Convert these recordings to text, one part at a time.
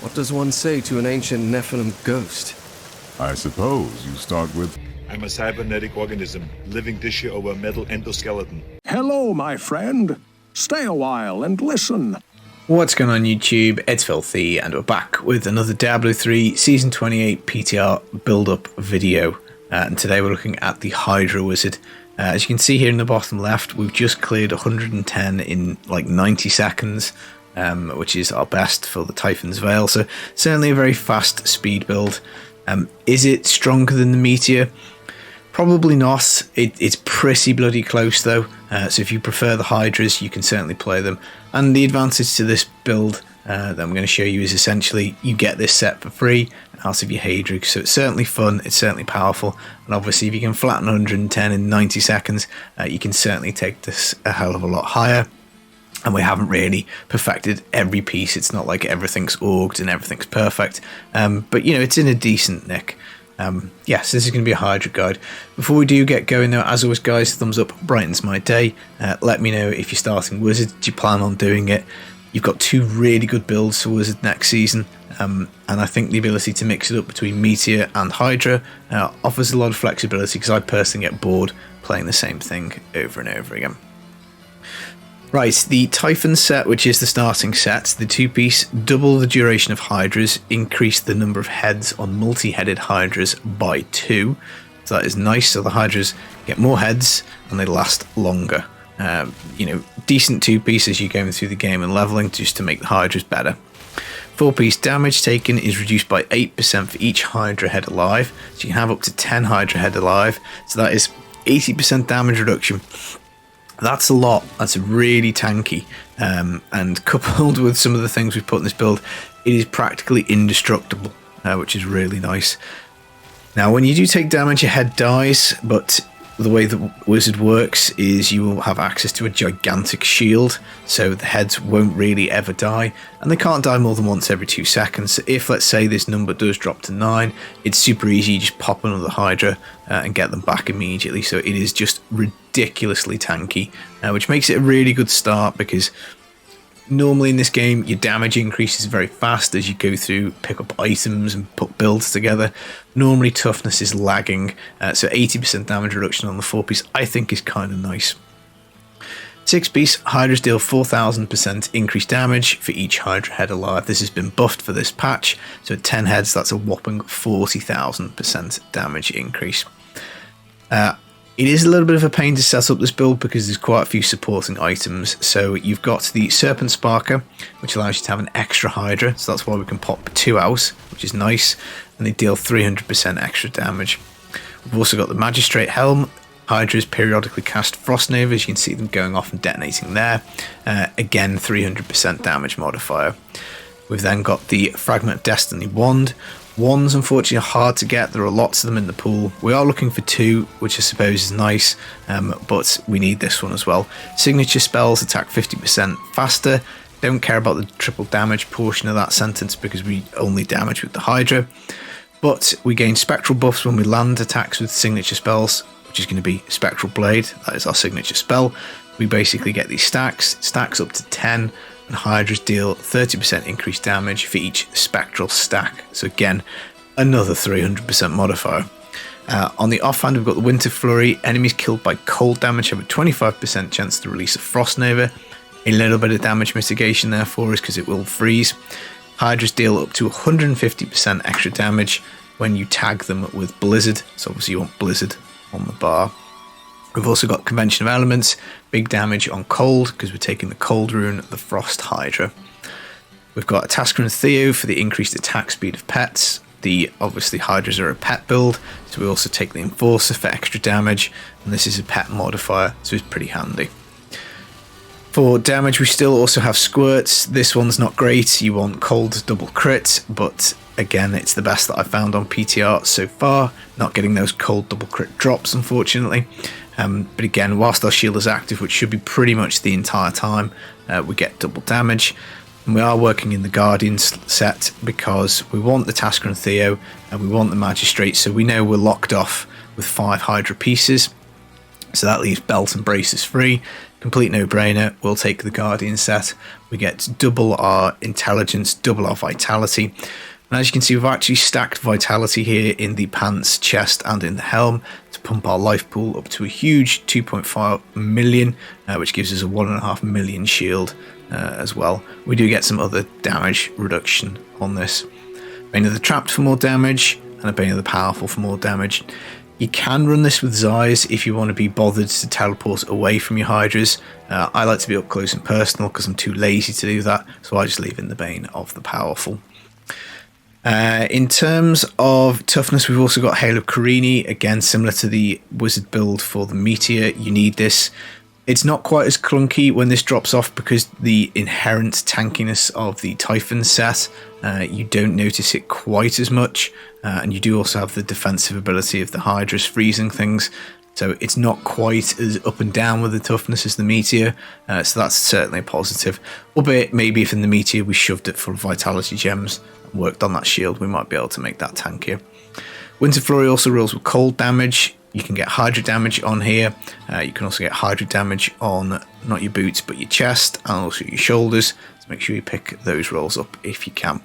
What does one say to an ancient Nephilim ghost? I suppose you start with... I'm a cybernetic organism, living tissue over a metal endoskeleton. Hello, my friend. Stay a while and listen. What's going on YouTube? It's Filthy and we're back with another Diablo 3 Season 28 PTR build-up video. And today we're looking at the Hydra Wizard. As you can see here in the bottom left, we've just cleared 110 in like 90 seconds, which is our best for the Typhon's Veil. So certainly a very fast speed build. Is it stronger than the Meteor? Probably not. It's pretty bloody close though. So if you prefer the Hydras, you can certainly play them. And the advantage to this build that I'm going to show you is essentially you get this set for free out of your Hydra. So it's certainly fun, it's certainly powerful, and obviously if you can flatten 110 in 90 seconds, you can certainly take this a hell of a lot higher. And we haven't really perfected every piece. It's not like everything's orged and everything's perfect, but you know, it's in a decent nick. Yes, this is going to be a Hydra guide. Before we do get going though, as always guys, thumbs up brightens my day. Let me know if you're starting Wizard, do you plan on doing it? You've got two really good builds for Wizard next season, and I think the ability to mix it up between Meteor and Hydra offers a lot of flexibility, because I personally get bored playing the same thing over and over again. Right, the Typhon set, which is the starting set, the two-piece, double the duration of Hydras, increase the number of heads on multi-headed Hydras by 2. So that is nice, so the Hydras get more heads and they last longer. You know, decent two-piece as you're going through the game and leveling, just to make the Hydras better. 4-piece damage taken is reduced by 8% for each Hydra head alive, so you can have up to 10 Hydra head alive, so that is 80% damage reduction. That's a lot. That's really tanky, and coupled with some of the things we've put in this build, it is practically indestructible, which is really nice. Now when you do take damage, your head dies, but the way the Wizard works is you will have access to a gigantic shield, so the heads won't really ever die, and they can't die more than once every 2 seconds. So if, let's say, this number does drop to 9, it's super easy, you just pop another Hydra and get them back immediately. So it is just ridiculously tanky, which makes it a really good start, because normally in this game your damage increases very fast as you go through, pick up items and put builds together. Normally toughness is lagging, so 80% damage reduction on the 4-piece I think is kind of nice. 6-piece Hydras deal 4000% increased damage for each Hydra head alive. This has been buffed for this patch, so at 10 heads that's a whopping 40,000% damage increase. It is a little bit of a pain to set up this build because there's quite a few supporting items. So you've got the Serpent Sparker, which allows you to have an extra Hydra, so that's why we can pop 2 out, which is nice, and they deal 300% extra damage. We've also got the Magistrate Helm. Hydras periodically cast Frost Novas, you can see them going off and detonating there. Again, 300% damage modifier. We've then got the Fragment of Destiny Wand. Wands unfortunately are hard to get, there are lots of them in the pool. We are looking for 2, which I suppose is nice, but we need this one as well. Signature spells attack 50% faster. Don't care about the triple damage portion of that sentence because we only damage with the Hydra. But we gain spectral buffs when we land attacks with signature spells, which is going to be Spectral Blade. That is our signature spell. We basically get these stacks up to 10, and Hydras deal 30% increased damage for each spectral stack. So again, another 300% modifier. On the offhand, we've got the Winter Flurry. Enemies killed by cold damage have a 25% chance to release a Frost Nova. A little bit of damage mitigation there for us because it will freeze. Hydras deal up to 150% extra damage when you tag them with Blizzard. So obviously you want Blizzard on the bar. We've also got Convention of Elements, big damage on cold because we're taking the cold rune, the Frost Hydra. We've got a Tasker and Theo for the increased attack speed of pets. Obviously Hydras are a pet build, so we also take the Enforcer for extra damage, and this is a pet modifier, so it's pretty handy. For damage we still also have Squirts. This one's not great, you want cold double crit, but again it's the best that I've found on PTR so far, not getting those cold double crit drops unfortunately. But again, whilst our shield is active, which should be pretty much the entire time, we get double damage. And we are working in the Guardian set because we want the Tasker and Theo and we want the Magistrate, so we know we're locked off with 5 Hydra pieces. So that leaves Belt and Braces free. Complete no-brainer. We'll take the Guardian set. We get double our intelligence, double our vitality. And as you can see, we've actually stacked vitality here in the pants, chest, and in the helm to pump our life pool up to a huge 2.5 million, which gives us a 1.5 million shield as well. We do get some other damage reduction on this. Bane of the Trapped for more damage, and a Bane of the Powerful for more damage. You can run this with Zais if you want to be bothered to teleport away from your Hydras. I like to be up close and personal because I'm too lazy to do that, so I just leave in the Bane of the Powerful. In terms of toughness, we've also got Hail of Carini, again similar to the wizard build for the Meteor. You need this. It's not quite as clunky when this drops off because the inherent tankiness of the Typhon set, you don't notice it quite as much, and you do also have the defensive ability of the Hydras freezing things, so it's not quite as up and down with the toughness as the Meteor, so that's certainly a positive. Albeit maybe if in the Meteor we shoved it full of vitality gems and worked on that shield, we might be able to make that tankier. Winter Flurry also rolls with cold damage. You can get Hydra damage on here. You can also get Hydra damage on not your boots but your chest and also your shoulders. So make sure you pick those rolls up if you can.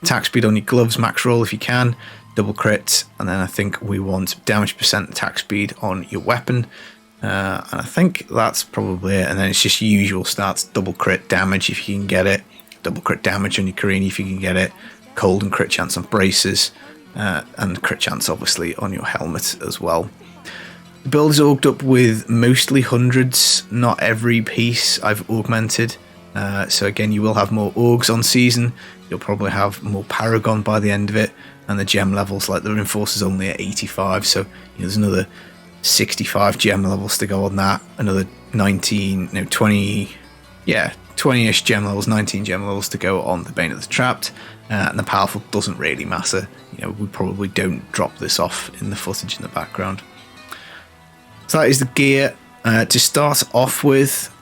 Attack speed on your gloves, max roll if you can. Double crit, and then I think we want damage percent attack speed on your weapon. And I think that's probably it. And then it's just your usual stats: double crit damage if you can get it, double crit damage on your Carini if you can get it, cold and crit chance on braces. And crit chance obviously on your helmet as well. The build is orged up with mostly hundreds, not every piece I've augmented. So again, you will have more orgs on season, you'll probably have more paragon by the end of it, and the gem levels, like the Reinforcer's only at 85, so there's another 65 gem levels to go on that, another 20-ish gem levels, 19 gem levels to go on the Bane of the Trapped, and the Powerful doesn't really matter. We probably don't drop this off in the footage in the background. So that is the gear. To start off with,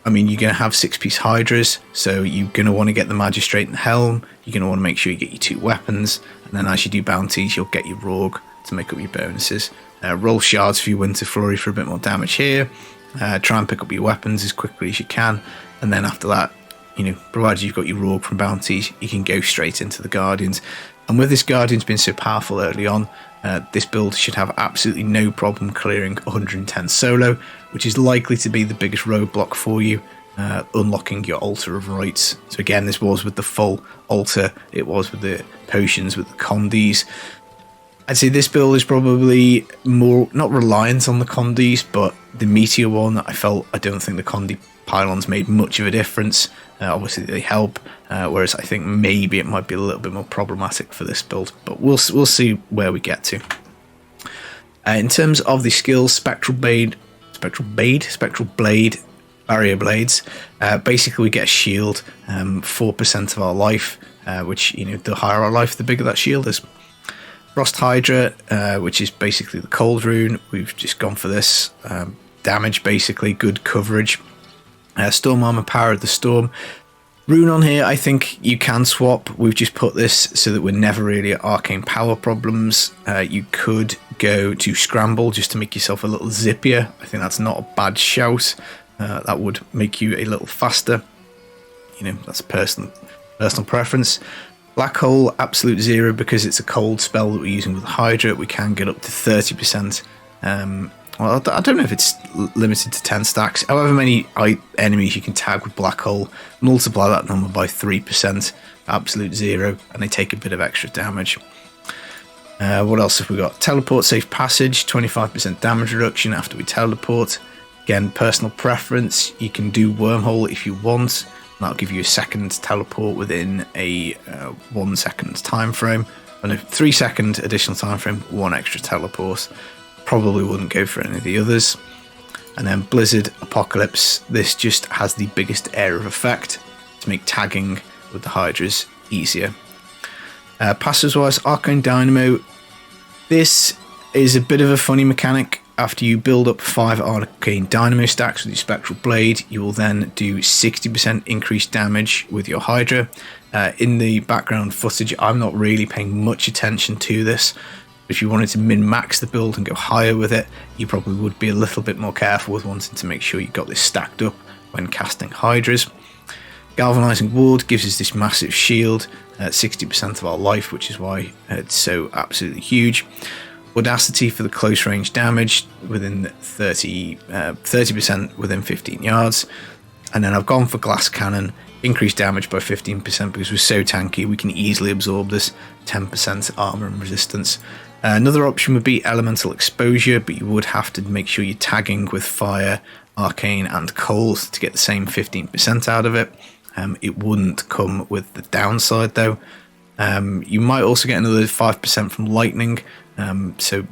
I mean, you're going to have 6-piece Hydras, so you're going to want to get the Magistrate and the Helm, you're going to want to make sure you get your 2 weapons, and then as you do bounties, you'll get your Rogue to make up your bonuses. Roll shards for your Winter Flurry for a bit more damage here. Try and pick up your weapons as quickly as you can, and then after that, provided you've got your Rogue from bounties, you can go straight into the Guardians. And with this Guardians being so powerful early on, this build should have absolutely no problem clearing 110 solo, which is likely to be the biggest roadblock for you, unlocking your Altar of Rites. So again, this was with the full altar, it was with the potions, with the condies. I'd say this build is probably more, not reliant on the condies, but the Meteor one, I don't think the condi pylons made much of a difference. Obviously they help, whereas I think maybe it might be a little bit more problematic for this build, but we'll see where we get to. In terms of the skills, Spectral Blade, Barrier Blades, basically we get a shield, 4% of our life, which, the higher our life, the bigger that shield is. Frost Hydra, which is basically the cold rune, we've just gone for this. Damage, basically, good coverage. Storm Armor, Power of the Storm. Rune on here, I think you can swap. We've just put this so that we're never really at arcane power problems. You could go to Scramble just to make yourself a little zippier. I think that's not a bad shout. That would make you a little faster. That's personal preference. Black Hole, Absolute Zero, because it's a cold spell that we're using with Hydra. We can get up to 30%. Well, I don't know if it's limited to 10 stacks. However many enemies you can tag with Black Hole, multiply that number by 3%, Absolute Zero, and they take a bit of extra damage. What else have we got? Teleport, Safe Passage, 25% damage reduction after we teleport. Again, personal preference. You can do Wormhole if you want. That'll give you a second teleport within a 1 second time frame. And a 3 second additional time frame, 1 extra teleport. Probably wouldn't go for any of the others. And then Blizzard Apocalypse, this just has the biggest area of effect to make tagging with the Hydras easier. Passives wise, Arcane Dynamo, this is a bit of a funny mechanic. After you build up 5 Arcane Dynamo stacks with your Spectral Blade, you will then do 60% increased damage with your Hydra. In the background footage, I'm not really paying much attention to this. If you wanted to min-max the build and go higher with it, you probably would be a little bit more careful with wanting to make sure you got this stacked up when casting Hydras. Galvanizing Wood gives us this massive shield at 60% of our life, which is why it's so absolutely huge. Audacity for the close range damage within 30% within 15 yards. And then I've gone for Glass Cannon, increased damage by 15% because we're so tanky we can easily absorb this 10% armor and resistance. Another option would be Elemental Exposure, but you would have to make sure you're tagging with Fire, Arcane and Cold to get the same 15% out of it. It wouldn't come with the downside though. You might also get another 5% from Lightning, so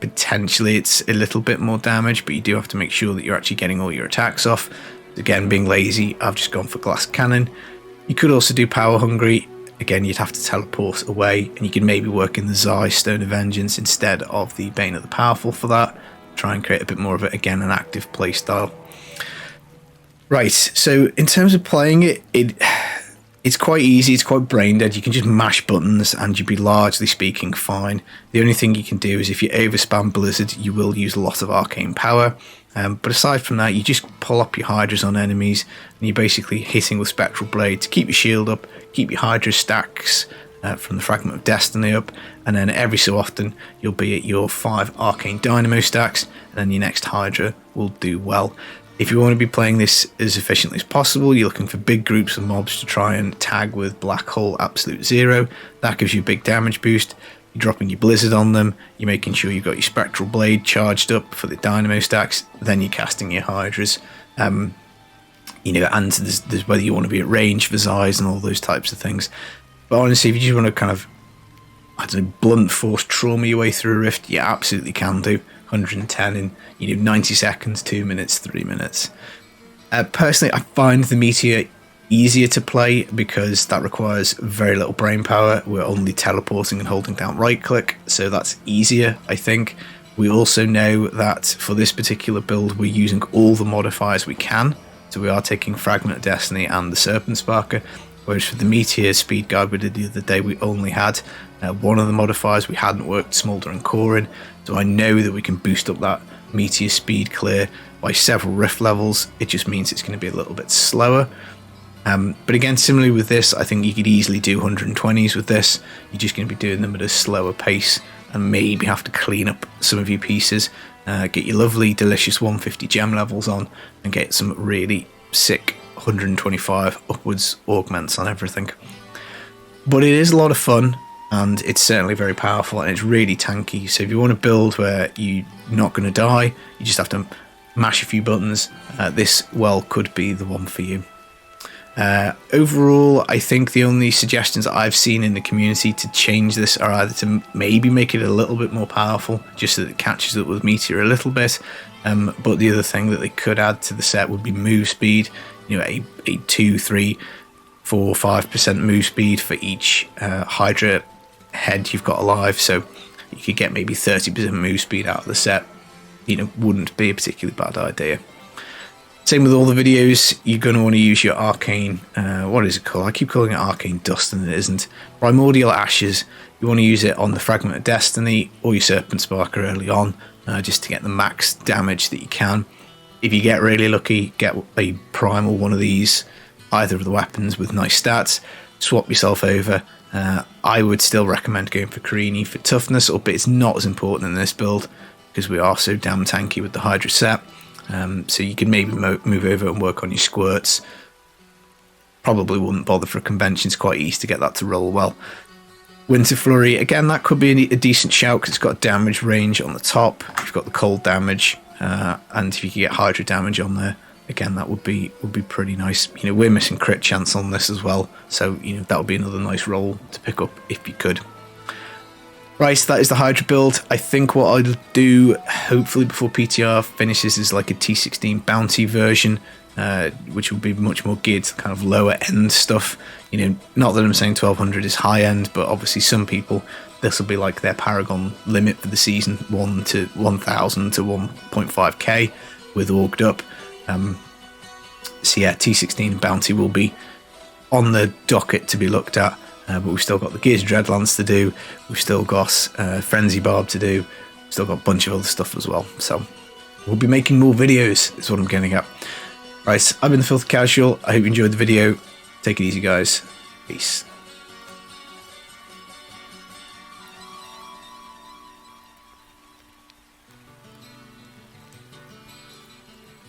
potentially it's a little bit more damage, but you do have to make sure that you're actually getting all your attacks off. Again, being lazy, I've just gone for Glass Cannon. You could also do Power Hungry. Again, you'd have to teleport away, and you could maybe work in the Zai Stone of Vengeance instead of the Bane of the Powerful for that. Try and create a bit more of it, again, an active playstyle. Right, so in terms of playing it, it's quite easy, it's quite brain dead. You can just mash buttons and you'd be largely speaking fine. The only thing you can do is if you overspam Blizzard, you will use a lot of arcane power. But aside from that, you just pull up your Hydras on enemies and you're basically hitting with Spectral Blade to keep your shield up, keep your Hydra stacks from the Fragment of Destiny up, and then every so often you'll be at your 5 Arcane Dynamo stacks, and then your next Hydra will do well. If you want to be playing this as efficiently as possible, you're looking for big groups of mobs to try and tag with Black Hole Absolute Zero. That gives you a big damage boost. You're dropping your Blizzard on them, you're making sure you've got your Spectral Blade charged up for the Dynamo stacks, then you're casting your Hydras. And there's whether you want to be at range for Zais and all those types of things. But honestly, if you just want to kind of, blunt force trauma your way through a rift, you absolutely can do. 110 in 90 seconds, 2 minutes, 3 minutes. Personally, I find the Meteor easier to play because that requires very little brain power. We're only teleporting and holding down right click, so that's easier, I think. We also know that for this particular build we're using all the modifiers we can, so we are taking Fragment of Destiny and the Serpent Sparker, whereas for the Meteor speed guide we did the other day, we only had one of the modifiers. We hadn't worked Smoldering Core in, so I know that we can boost up that Meteor speed clear by several rift levels. It just means it's going to be a little bit slower. But again, similarly with this, I think you could easily do 120s with this. You're just going to be doing them at a slower pace and maybe have to clean up some of your pieces, get your lovely, delicious 150 gem levels on and get some really sick 125 upwards augments on everything. But it is a lot of fun and it's certainly very powerful and it's really tanky. So if you want to build where you're not going to die, you just have to mash a few buttons, this could be the one for you. Overall, I think the only suggestions I've seen in the community to change this are either to maybe make it a little bit more powerful, just so that it catches up with Meteor a little bit, but the other thing that they could add to the set would be move speed, a 2, 3, 4, 5% move speed for each Hydra head you've got alive, so you could get maybe 30% move speed out of the set. Wouldn't be a particularly bad idea. Same with all the videos, you're going to want to use your Arcane, what is it called? I keep calling it Arcane Dust and it isn't. Primordial Ashes, you want to use it on the Fragment of Destiny or your Serpent Sparker early on, just to get the max damage that you can. If you get really lucky, get a Primal one of these, either of the weapons with nice stats, swap yourself over. I would still recommend going for Carini for toughness, but it's not as important in this build because we are so damn tanky with the Hydra set. So you can maybe move over and work on your squirts. Probably wouldn't bother for a convention, it's quite easy to get that to roll well. Winter Flurry, again, that could be a decent shout because it's got damage range on the top. You've got the cold damage, and if you can get Hydra damage on there, again, that would be pretty nice. We're missing crit chance on this as well, so that would be another nice roll to pick up if you could. Right, so that is the Hydra build. I think what I'll do, hopefully before PTR finishes, is like a T16 bounty version, which will be much more geared to kind of lower end stuff. Not that I'm saying 1200 is high end, but obviously some people, this will be like their Paragon limit for the season, 1 to 1000 to 1.5k with Auged Up. So yeah, T16 bounty will be on the docket to be looked at. but we've still got the Gears of Dreadlands to do. We've still got Frenzy Barb to do. We've still got a bunch of other stuff as well. So we'll be making more videos, is what I'm getting at. Right, I've been the Filthy Casual. I hope you enjoyed the video. Take it easy, guys. Peace.